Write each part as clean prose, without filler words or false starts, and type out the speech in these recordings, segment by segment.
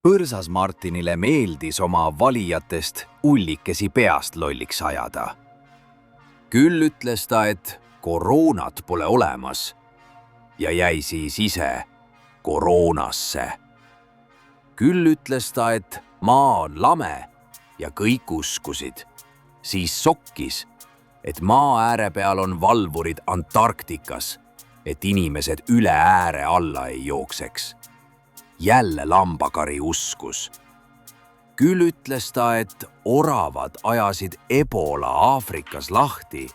Põrsas Martinile meeldis oma valijatest ullikesi peast lolliks ajada. Küll ütles ta, et koroonat pole olemas ja jäi siis ise koroonasse. Küll ütles ta, et maa on lame ja kõik uskusid. Siis sokkis, et maa ääre peal on valvurid Antarktikas, et inimesed üle ääre alla ei jookseks. Jälle lambakari uskus. Küll ütles ta, et oravad ajasid Ebola Aafrikas lahti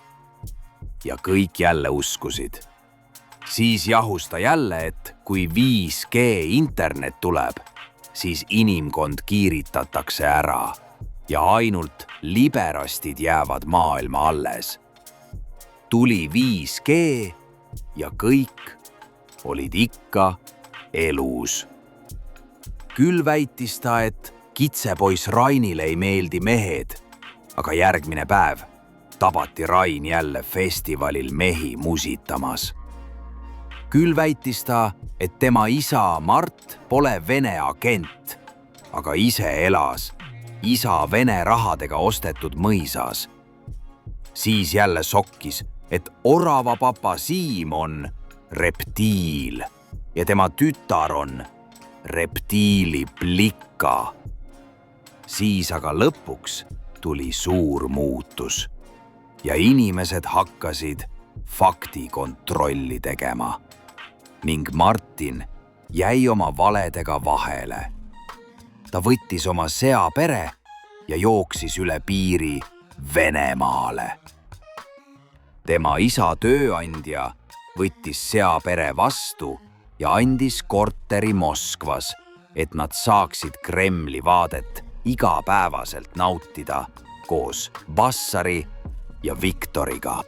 ja kõik jälle uskusid. Siis jahus ta jälle, et kui 5G internet tuleb, siis inimkond kiiritatakse ära ja ainult liberastid jäävad maailma alles. Tuli 5G ja kõik olid ikka elus. Küll väitis ta, et kitsepoiss Rainile ei meeldi mehed, aga järgmine päev tabati Rain jälle festivalil mehi musitamas. Küll väitis ta, et tema isa Mart pole Vene agent, aga ise elas isa Vene rahadega ostetud mõisas. Siis jälle sokkis, et orava papa Siim on reptiil ja tema tütar on reptiili plika. Siis aga lõpuks tuli suur muutus ja inimesed hakkasid faktikontrolli tegema ning Martin jäi oma valedega vahele. Ta võttis oma seapere ja jooksis üle piiri Venemaale. Tema isa tööandja võttis seapere vastu ja andis korteri Moskvas, et nad saaksid Kremli vaadet igapäevaselt nautida koos Bassari ja Viktoriga.